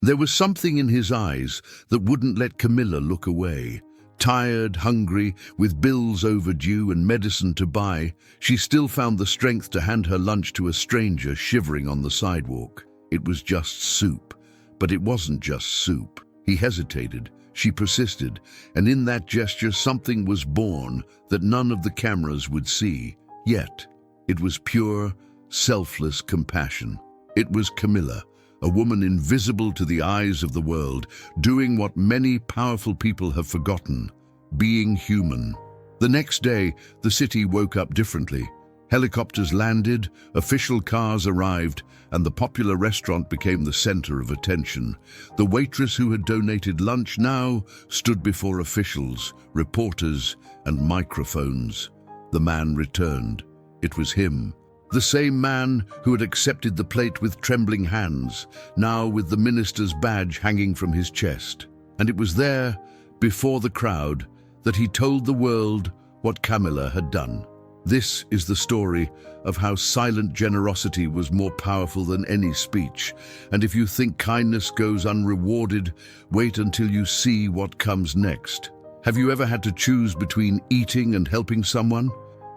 There was something in his eyes that wouldn't let Camilla look away. Tired, hungry, with bills overdue and medicine to buy, she still found the strength to hand her lunch to a stranger shivering on the sidewalk. It was just soup, but it wasn't just soup. He hesitated, she persisted, and in that gesture something was born that none of the cameras would see. Yet, it was pure, selfless compassion. It was Camilla, a woman invisible to the eyes of the world, doing what many powerful people have forgotten, being human. The next day, the city woke up differently. Helicopters landed, official cars arrived, and the popular restaurant became the center of attention. The waitress who had donated lunch now stood before officials, reporters, and microphones. The man returned. It was him. The same man who had accepted the plate with trembling hands, now with the minister's badge hanging from his chest. And it was there, before the crowd, that he told the world what Camilla had done. This is the story of how silent generosity was more powerful than any speech. And if you think kindness goes unrewarded, wait until you see what comes next. Have you ever had to choose between eating and helping someone?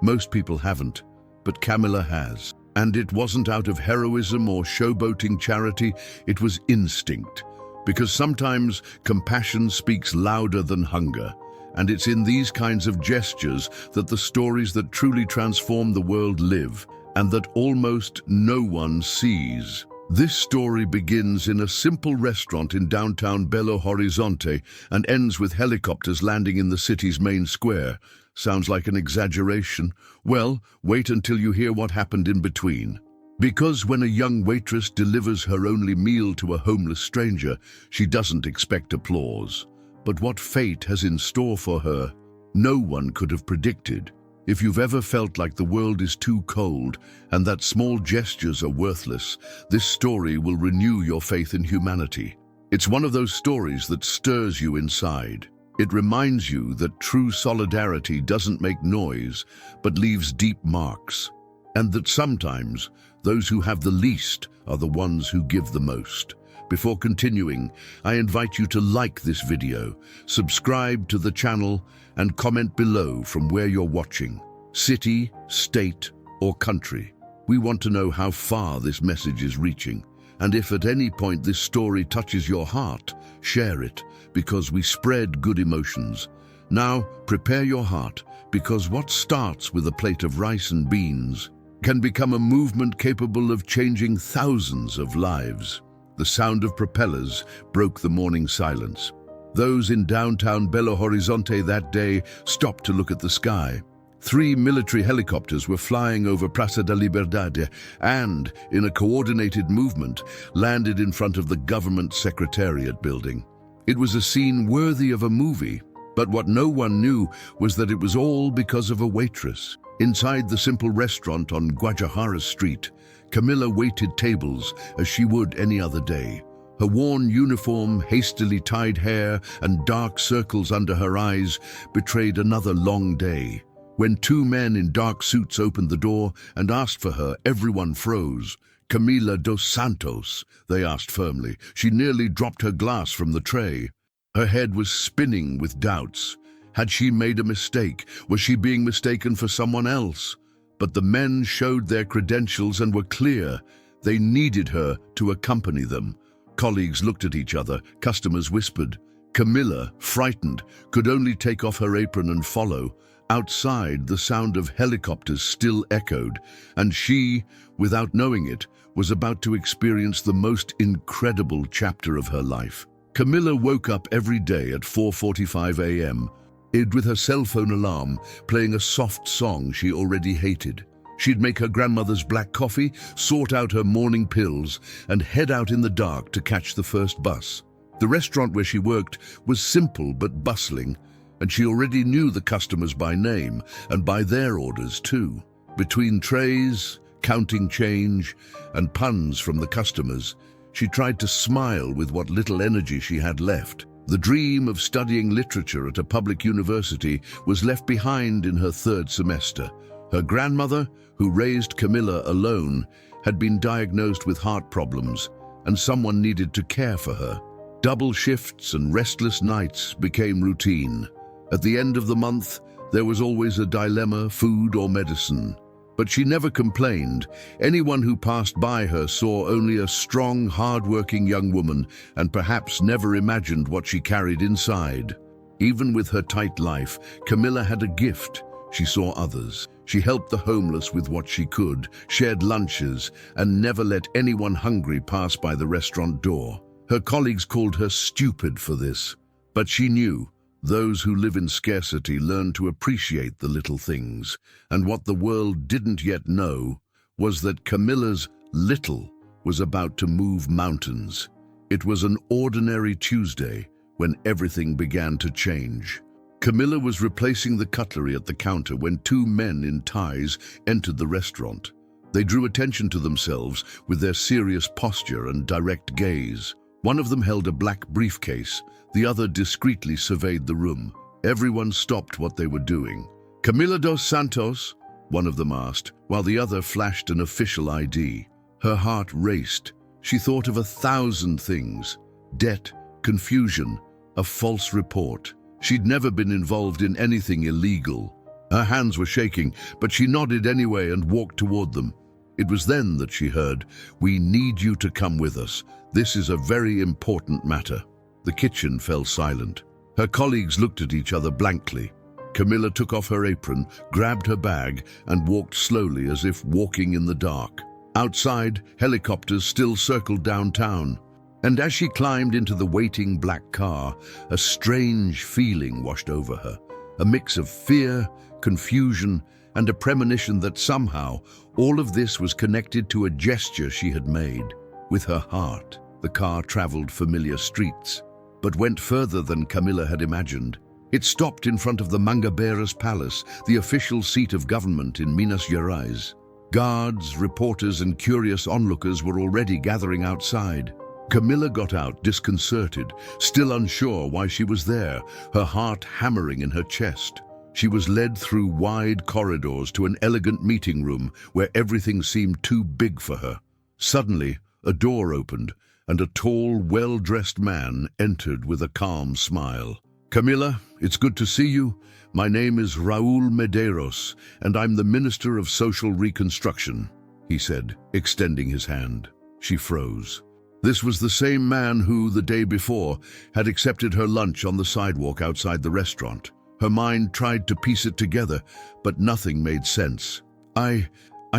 Most people haven't. But Camilla has. And it wasn't out of heroism or showboating charity, it was instinct. Because sometimes compassion speaks louder than hunger. And it's in these kinds of gestures that the stories that truly transform the world live, and that almost no one sees. This story begins in a simple restaurant in downtown Belo Horizonte and ends with helicopters landing in the city's main square. Sounds like an exaggeration? Well, wait until you hear what happened in between. Because when a young waitress delivers her only meal to a homeless stranger, she doesn't expect applause. But what fate has in store for her, no one could have predicted. If you've ever felt like the world is too cold and that small gestures are worthless, this story will renew your faith in humanity. It's one of those stories that stirs you inside. It reminds you that true solidarity doesn't make noise, but leaves deep marks. And that sometimes, those who have the least are the ones who give the most. Before continuing, I invite you to like this video, subscribe to the channel, and comment below from where you're watching. City, state, or country. We want to know how far this message is reaching. And if at any point this story touches your heart, share it, because we spread good emotions. Now, prepare your heart, because what starts with a plate of rice and beans can become a movement capable of changing thousands of lives. The sound of propellers broke the morning silence. Those in downtown Belo Horizonte that day stopped to look at the sky. 3 military helicopters were flying over Praça da Liberdade and, in a coordinated movement, landed in front of the government secretariat building. It was a scene worthy of a movie, but what no one knew was that it was all because of a waitress. Inside the simple restaurant on Guajajara Street, Camilla waited tables as she would any other day. Her worn uniform, hastily tied hair, and dark circles under her eyes betrayed another long day. When 2 men in dark suits opened the door and asked for her, everyone froze. "Camila dos Santos," they asked firmly. She nearly dropped her glass from the tray. Her head was spinning with doubts. Had she made a mistake? Was she being mistaken for someone else? But the men showed their credentials and were clear. They needed her to accompany them. Colleagues looked at each other. Customers whispered. Camilla, frightened, could only take off her apron and follow. Outside, the sound of helicopters still echoed, and she, without knowing it, was about to experience the most incredible chapter of her life. Camilla woke up every day at 4:45 a.m., with her cell phone alarm playing a soft song she already hated. She'd make her grandmother's black coffee, sort out her morning pills, and head out in the dark to catch the first bus. The restaurant where she worked was simple but bustling, and she already knew the customers by name and by their orders too. Between trays, counting change, and puns from the customers, she tried to smile with what little energy she had left. The dream of studying literature at a public university was left behind in her 3rd semester. Her grandmother, who raised Camilla alone, had been diagnosed with heart problems, and someone needed to care for her. Double shifts and restless nights became routine. At the end of the month, there was always a dilemma, food or medicine. But she never complained. Anyone who passed by her saw only a strong, hard-working young woman and perhaps never imagined what she carried inside. Even with her tight life, Camilla had a gift. She saw others. She helped the homeless with what she could, shared lunches, and never let anyone hungry pass by the restaurant door. Her colleagues called her stupid for this, but she knew those who live in scarcity learn to appreciate the little things, and what the world didn't yet know was that Camilla's little was about to move mountains. It was an ordinary Tuesday when everything began to change. Camilla was replacing the cutlery at the counter when two men in ties entered the restaurant. They drew attention to themselves with their serious posture and direct gaze. One of them held a black briefcase, the other discreetly surveyed the room. Everyone stopped what they were doing. "Camila dos Santos?" one of them asked, while the other flashed an official ID. Her heart raced. She thought of 1,000 things: debt, confusion, a false report. She'd never been involved in anything illegal. Her hands were shaking, but she nodded anyway and walked toward them. It was then that she heard, "We need you to come with us. This is a very important matter." The kitchen fell silent. Her colleagues looked at each other blankly. Camilla took off her apron, grabbed her bag, and walked slowly as if walking in the dark. Outside, helicopters still circled downtown. And as she climbed into the waiting black car, a strange feeling washed over her. A mix of fear, confusion, and a premonition that somehow all of this was connected to a gesture she had made. With her heart, the car traveled familiar streets, but went further than Camilla had imagined. It stopped in front of the Mangabeira's palace, the official seat of government in Minas Gerais. Guards, reporters, and curious onlookers were already gathering outside. Camilla got out, disconcerted, still unsure why she was there, her heart hammering in her chest. She was led through wide corridors to an elegant meeting room where everything seemed too big for her. Suddenly, a door opened, and a tall, well-dressed man entered with a calm smile. "Camilla, it's good to see you. My name is Raúl Medeiros, and I'm the Minister of Social Reconstruction," he said, extending his hand. She froze. This was the same man who, the day before, had accepted her lunch on the sidewalk outside the restaurant. Her mind tried to piece it together, but nothing made sense. I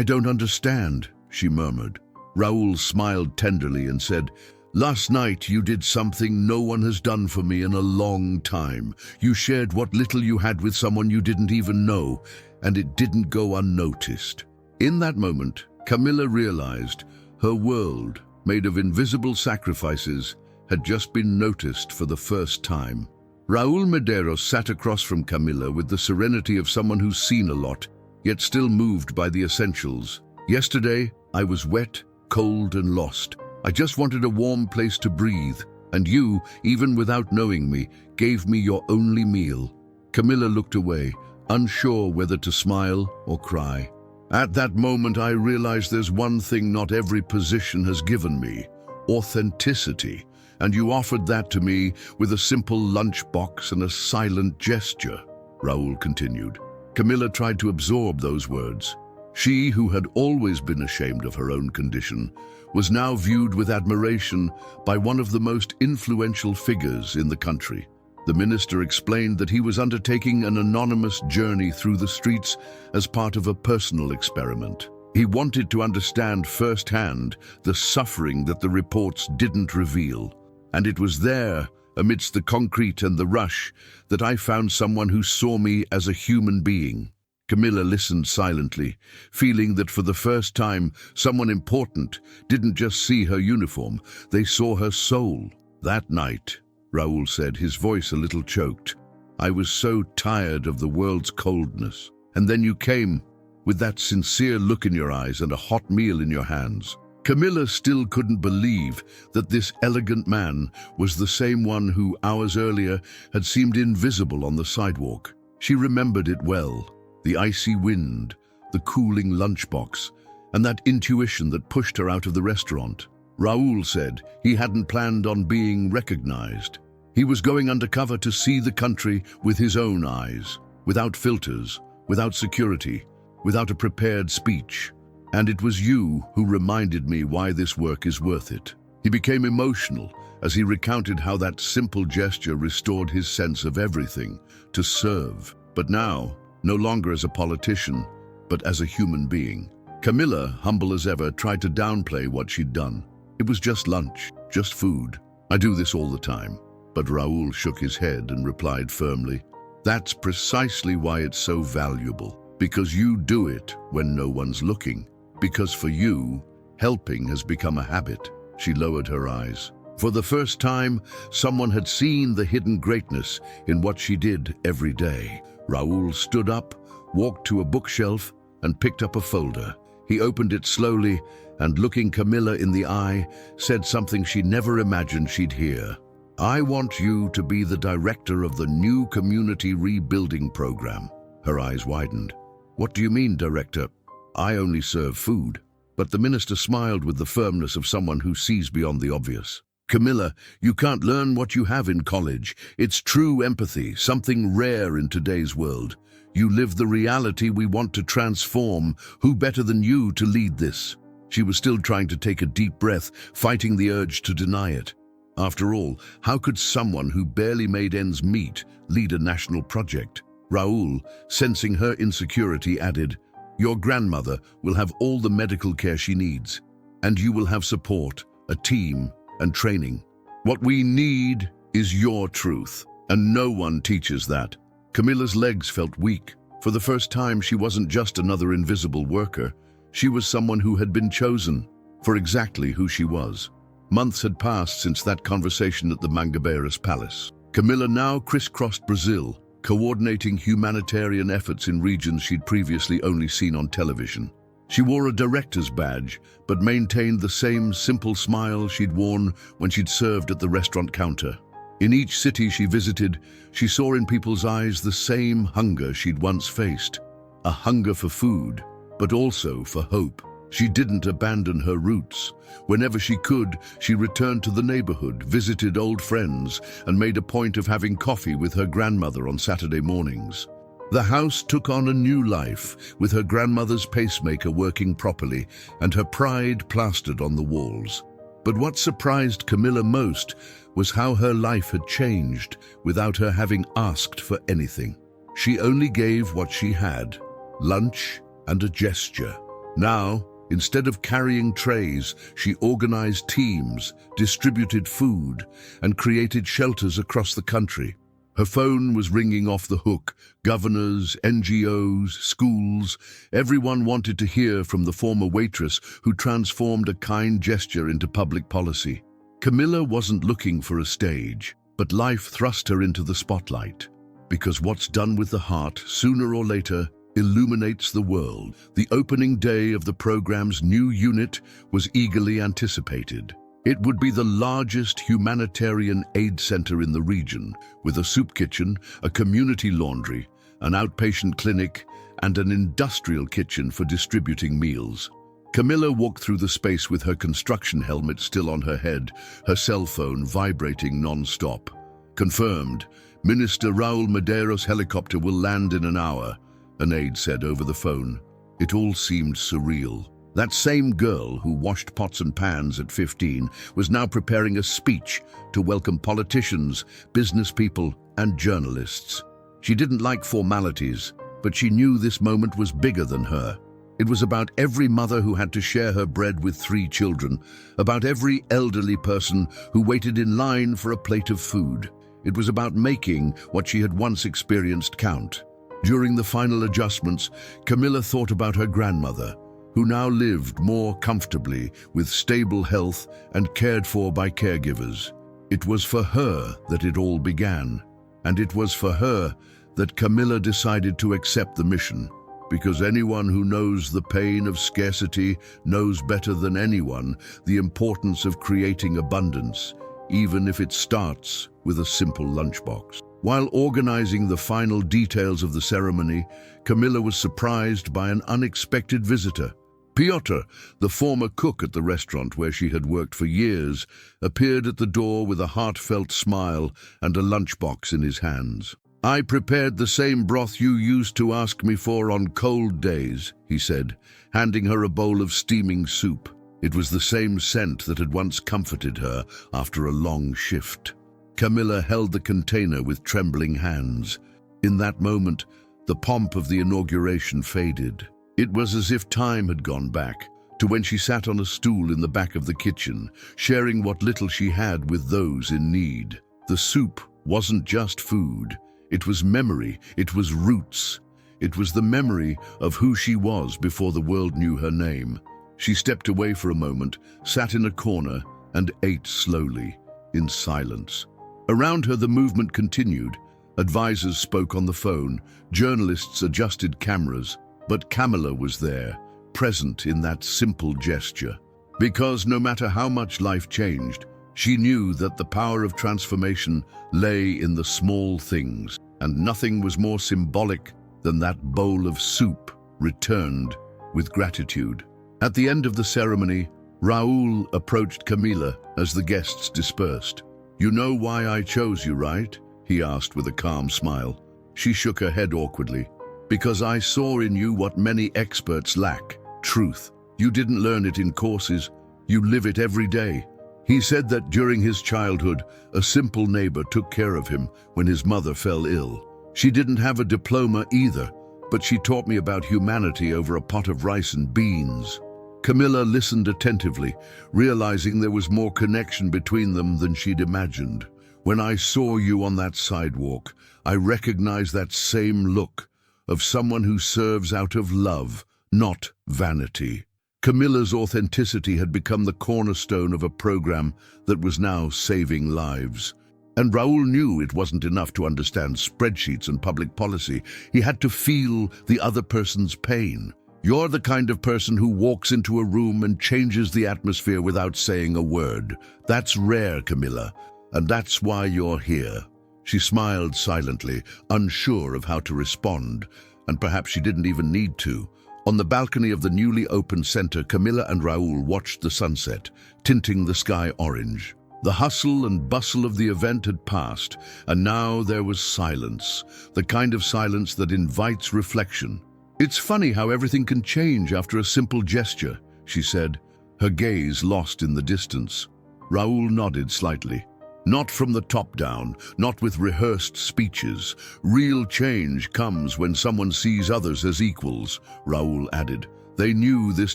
don't understand," she murmured. Raúl smiled tenderly and said, "Last night you did something no one has done for me in a long time. You shared what little you had with someone you didn't even know, and it didn't go unnoticed." In that moment, Camilla realized her world, made of invisible sacrifices, had just been noticed for the first time. Raúl Medeiros sat across from Camilla with the serenity of someone who's seen a lot, yet still moved by the essentials. "Yesterday, I was wet, cold, and lost. I just wanted a warm place to breathe, and you, even without knowing me, gave me your only meal." Camilla looked away, unsure whether to smile or cry. "At that moment, I realized there's one thing not every position has given me: authenticity. And you offered that to me with a simple lunchbox and a silent gesture," Raúl continued. Camilla tried to absorb those words. She, who had always been ashamed of her own condition, was now viewed with admiration by one of the most influential figures in the country. The minister explained that he was undertaking an anonymous journey through the streets as part of a personal experiment. He wanted to understand firsthand the suffering that the reports didn't reveal. And it was there, amidst the concrete and the rush, that I found someone who saw me as a human being. Camilla listened silently, feeling that for the first time, someone important didn't just see her uniform, they saw her soul. "That night," Raúl said, his voice a little choked, "I was so tired of the world's coldness. And then you came, with that sincere look in your eyes and a hot meal in your hands." Camilla still couldn't believe that this elegant man was the same one who, hours earlier, had seemed invisible on the sidewalk. She remembered it well. The icy wind, the cooling lunchbox, and that intuition that pushed her out of the restaurant. Raoul said he hadn't planned on being recognized. He was going undercover to see the country with his own eyes, without filters, without security, without a prepared speech. And it was you who reminded me why this work is worth it. He became emotional as he recounted how that simple gesture restored his sense of everything, to serve. But now, no longer as a politician, but as a human being. Camilla, humble as ever, tried to downplay what she'd done. It was just lunch, just food. I do this all the time. But Raoul shook his head and replied firmly, "That's precisely why it's so valuable. Because you do it when no one's looking. Because for you, helping has become a habit." She lowered her eyes. For the first time, someone had seen the hidden greatness in what she did every day. Raoul stood up, walked to a bookshelf, and picked up a folder. He opened it slowly and, looking Camilla in the eye, said something she never imagined she'd hear. "I want you to be the director of the new community rebuilding program." Her eyes widened. "What do you mean, director? I only serve food." But the minister smiled with the firmness of someone who sees beyond the obvious. "Camilla, you can't learn what you have in college. It's true empathy, something rare in today's world. You live the reality we want to transform. Who better than you to lead this?" She was still trying to take a deep breath, fighting the urge to deny it. After all, how could someone who barely made ends meet lead a national project? Raoul, sensing her insecurity, added, "Your grandmother will have all the medical care she needs, and you will have support, a team, and training. What we need is your truth, and no one teaches that." Camilla's legs felt weak. For the first time, she wasn't just another invisible worker. She was someone who had been chosen for exactly who she was. Months had passed since that conversation at the Mangabeira's palace. Camilla now crisscrossed Brazil, coordinating humanitarian efforts in regions she'd previously only seen on television. She wore a director's badge, but maintained the same simple smile she'd worn when she'd served at the restaurant counter. In each city she visited, she saw in people's eyes the same hunger she'd once faced. A hunger for food, but also for hope. She didn't abandon her roots. Whenever she could, she returned to the neighborhood, visited old friends, and made a point of having coffee with her grandmother on Saturday mornings. The house took on a new life, with her grandmother's pacemaker working properly and her pride plastered on the walls. But what surprised Camilla most was how her life had changed without her having asked for anything. She only gave what she had, lunch and a gesture. Now, instead of carrying trays, she organized teams, distributed food, and created shelters across the country. Her phone was ringing off the hook. Governors, NGOs, schools, everyone wanted to hear from the former waitress who transformed a kind gesture into public policy. Camilla wasn't looking for a stage, but life thrust her into the spotlight. Because what's done with the heart, sooner or later, illuminates the world. The opening day of the program's new unit was eagerly anticipated. It would be the largest humanitarian aid center in the region, with a soup kitchen, a community laundry, an outpatient clinic, and an industrial kitchen for distributing meals. Camilla walked through the space with her construction helmet still on her head, her cell phone vibrating non-stop. "Confirmed. Minister Raul Madeiro's helicopter will land in an hour," an aide said over the phone. It all seemed surreal. That same girl who washed pots and pans at 15 was now preparing a speech to welcome politicians, business people, and journalists. She didn't like formalities, but she knew this moment was bigger than her. It was about every mother who had to share her bread with 3 children, about every elderly person who waited in line for a plate of food. It was about making what she had once experienced count. During the final adjustments, Camilla thought about her grandmother, who now lived more comfortably with stable health and cared for by caregivers. It was for her that it all began, and it was for her that Camilla decided to accept the mission, because anyone who knows the pain of scarcity knows better than anyone the importance of creating abundance, even if it starts with a simple lunchbox. While organizing the final details of the ceremony, Camilla was surprised by an unexpected visitor. Piotr, the former cook at the restaurant where she had worked for years, appeared at the door with a heartfelt smile and a lunchbox in his hands. "I prepared the same broth you used to ask me for on cold days," he said, handing her a bowl of steaming soup. It was the same scent that had once comforted her after a long shift. Camilla held the container with trembling hands. In that moment, the pomp of the inauguration faded. It was as if time had gone back to when she sat on a stool in the back of the kitchen, sharing what little she had with those in need. The soup wasn't just food. It was memory. It was roots. It was the memory of who she was before the world knew her name. She stepped away for a moment, sat in a corner, and ate slowly, in silence. Around her, the movement continued. Advisors spoke on the phone, journalists adjusted cameras, but Camilla was there, present in that simple gesture. Because no matter how much life changed, she knew that the power of transformation lay in the small things, and nothing was more symbolic than that bowl of soup returned with gratitude. At the end of the ceremony, Raoul approached Camilla as the guests dispersed. "You know why I chose you, right?" he asked with a calm smile. She shook her head awkwardly. "Because I saw in you what many experts lack, truth. You didn't learn it in courses, you live it every day." He said that during his childhood, a simple neighbor took care of him when his mother fell ill. She didn't have a diploma either, but she taught me about humanity over a pot of rice and beans. Camilla listened attentively, realizing there was more connection between them than she'd imagined. "When I saw you on that sidewalk, I recognized that same look of someone who serves out of love, not vanity." Camilla's authenticity had become the cornerstone of a program that was now saving lives. And Raoul knew it wasn't enough to understand spreadsheets and public policy. He had to feel the other person's pain. "You're the kind of person who walks into a room and changes the atmosphere without saying a word. That's rare, Camilla, and that's why you're here." She smiled silently, unsure of how to respond, and perhaps she didn't even need to. On the balcony of the newly opened center, Camilla and Raoul watched the sunset, tinting the sky orange. The hustle and bustle of the event had passed, and now there was silence, the kind of silence that invites reflection. "It's funny how everything can change after a simple gesture," she said, her gaze lost in the distance. Raoul nodded slightly. "Not from the top down, not with rehearsed speeches. Real change comes when someone sees others as equals," Raoul added. They knew this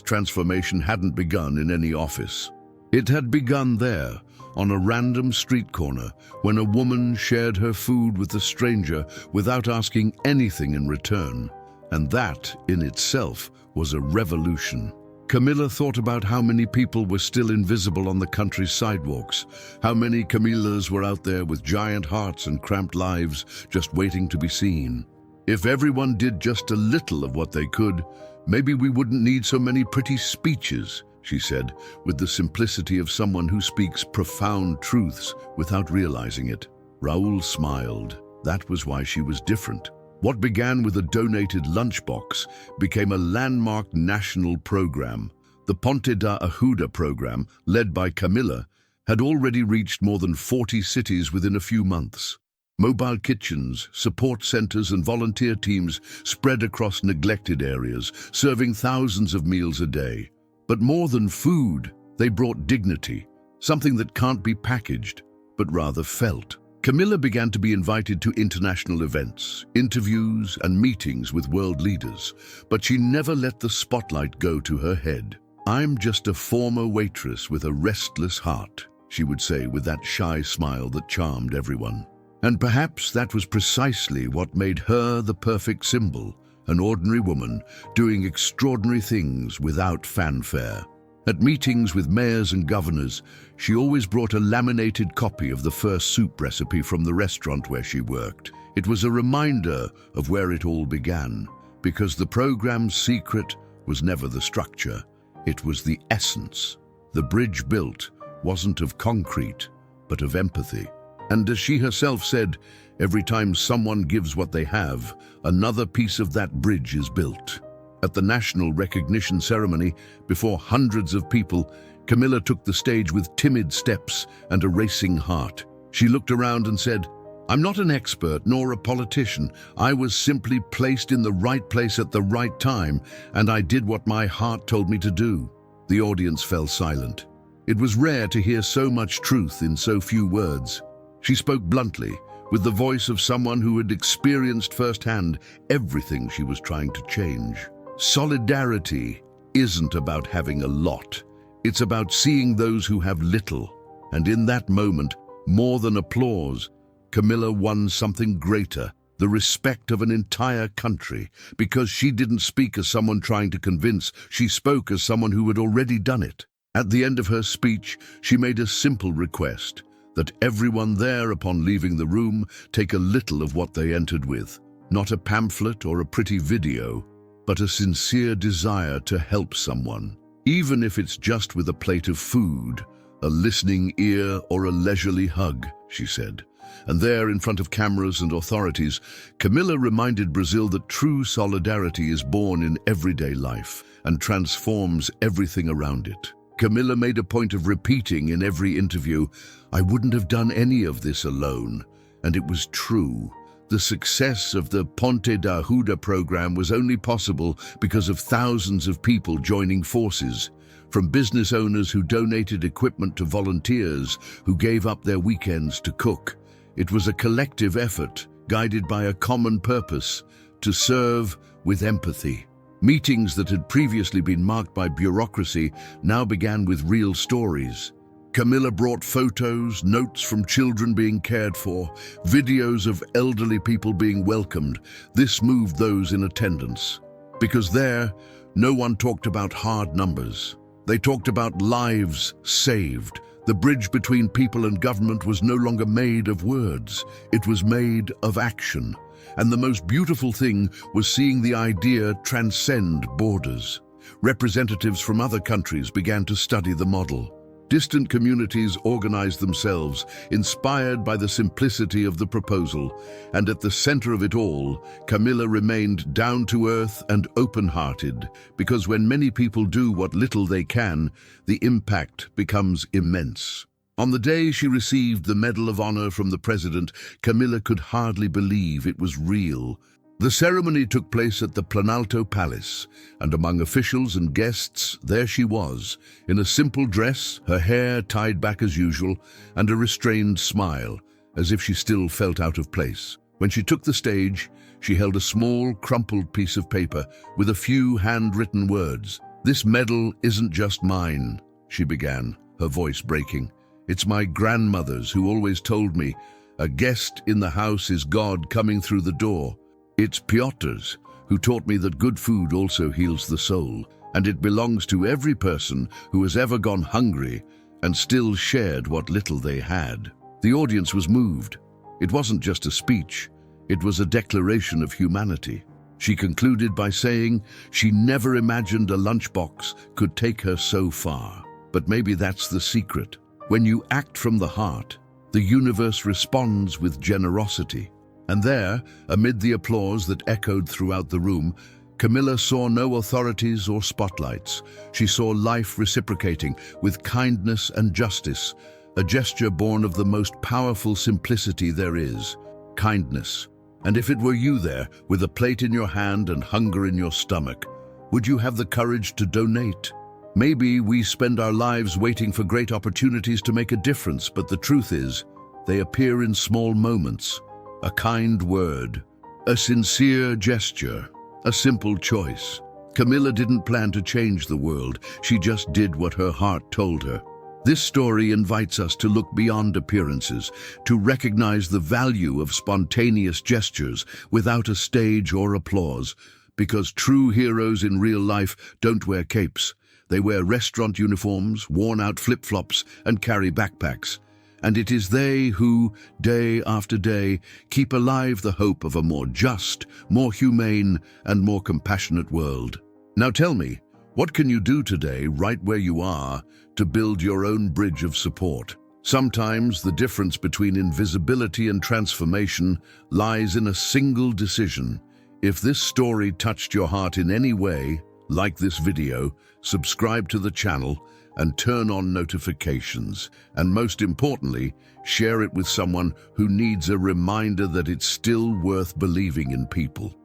transformation hadn't begun in any office. It had begun there, on a random street corner, when a woman shared her food with a stranger without asking anything in return. And that, in itself, was a revolution. Camilla thought about how many people were still invisible on the country's sidewalks, how many Camillas were out there with giant hearts and cramped lives, just waiting to be seen. "If everyone did just a little of what they could, maybe we wouldn't need so many pretty speeches," she said, with the simplicity of someone who speaks profound truths without realizing it. Raoul smiled. That was why she was different. What began with a donated lunchbox became a landmark national program. The Ponte da Ajuda program, led by Camilla, had already reached more than 40 cities within a few months. Mobile kitchens, support centers, and volunteer teams spread across neglected areas, serving thousands of meals a day. But more than food, they brought dignity, something that can't be packaged, but rather felt. Camilla began to be invited to international events, interviews, and meetings with world leaders, but she never let the spotlight go to her head. "I'm just a former waitress with a restless heart," she would say with that shy smile that charmed everyone. And perhaps that was precisely what made her the perfect symbol, an ordinary woman doing extraordinary things without fanfare. At meetings with mayors and governors, she always brought a laminated copy of the first soup recipe from the restaurant where she worked. It was a reminder of where it all began, because the program's secret was never the structure, it was the essence. The bridge built wasn't of concrete, but of empathy. And as she herself said, every time someone gives what they have, another piece of that bridge is built. At the national recognition ceremony, before hundreds of people, Camilla took the stage with timid steps and a racing heart. She looked around and said, "I'm not an expert nor a politician. I was simply placed in the right place at the right time, and I did what my heart told me to do." The audience fell silent. It was rare to hear so much truth in so few words. She spoke bluntly, with the voice of someone who had experienced firsthand everything she was trying to change. Solidarity isn't about having a lot. It's about seeing those who have little. And in that moment, more than applause, Camilla won something greater, the respect of an entire country, because she didn't speak as someone trying to convince, she spoke as someone who had already done it. At the end of her speech, she made a simple request, that everyone there, upon leaving the room, take a little of what they entered with. Not a pamphlet or a pretty video, but a sincere desire to help someone. Even if it's just with a plate of food, a listening ear, or a leisurely hug, she said. And there, in front of cameras and authorities, Camilla reminded Brazil that true solidarity is born in everyday life and transforms everything around it. Camilla made a point of repeating in every interview, "I wouldn't have done any of this alone." And it was true. The success of the Ponte da Ajuda program was only possible because of thousands of people joining forces, from business owners who donated equipment to volunteers who gave up their weekends to cook. It was a collective effort, guided by a common purpose, to serve with empathy. Meetings that had previously been marked by bureaucracy now began with real stories. Camilla brought photos, notes from children being cared for, videos of elderly people being welcomed. This moved those in attendance. Because there, no one talked about hard numbers. They talked about lives saved. The bridge between people and government was no longer made of words. It was made of action. And the most beautiful thing was seeing the idea transcend borders. Representatives from other countries began to study the model. Distant communities organized themselves, inspired by the simplicity of the proposal, and at the center of it all, Camilla remained down-to-earth and open-hearted, because when many people do what little they can, the impact becomes immense. On the day she received the Medal of Honor from the President, Camilla could hardly believe it was real. The ceremony took place at the Planalto Palace, and among officials and guests, there she was, in a simple dress, her hair tied back as usual, and a restrained smile, as if she still felt out of place. When she took the stage, she held a small, crumpled piece of paper with a few handwritten words. "This medal isn't just mine," she began, her voice breaking. "It's my grandmother's, who always told me, a guest in the house is God coming through the door. It's Piotr's, who taught me that good food also heals the soul, and it belongs to every person who has ever gone hungry and still shared what little they had." The audience was moved. It wasn't just a speech, it was a declaration of humanity. She concluded by saying she never imagined a lunchbox could take her so far. But maybe that's the secret. When you act from the heart, the universe responds with generosity. And there, amid the applause that echoed throughout the room, Camilla saw no authorities or spotlights. She saw life reciprocating with kindness and justice, a gesture born of the most powerful simplicity there is, kindness. And if it were you there, with a plate in your hand and hunger in your stomach, would you have the courage to donate? Maybe we spend our lives waiting for great opportunities to make a difference, but the truth is, they appear in small moments. A kind word, a sincere gesture, a simple choice. Camilla didn't plan to change the world, she just did what her heart told her. This story invites us to look beyond appearances, to recognize the value of spontaneous gestures without a stage or applause, because true heroes in real life don't wear capes. They wear restaurant uniforms, worn-out flip-flops, and carry backpacks. And it is they who, day after day, keep alive the hope of a more just, more humane, and more compassionate world. Now tell me, what can you do today, right where you are, to build your own bridge of support? Sometimes the difference between invisibility and transformation lies in a single decision. If this story touched your heart in any way, like this video, subscribe to the channel, and turn on notifications. And most importantly, share it with someone who needs a reminder that it's still worth believing in people.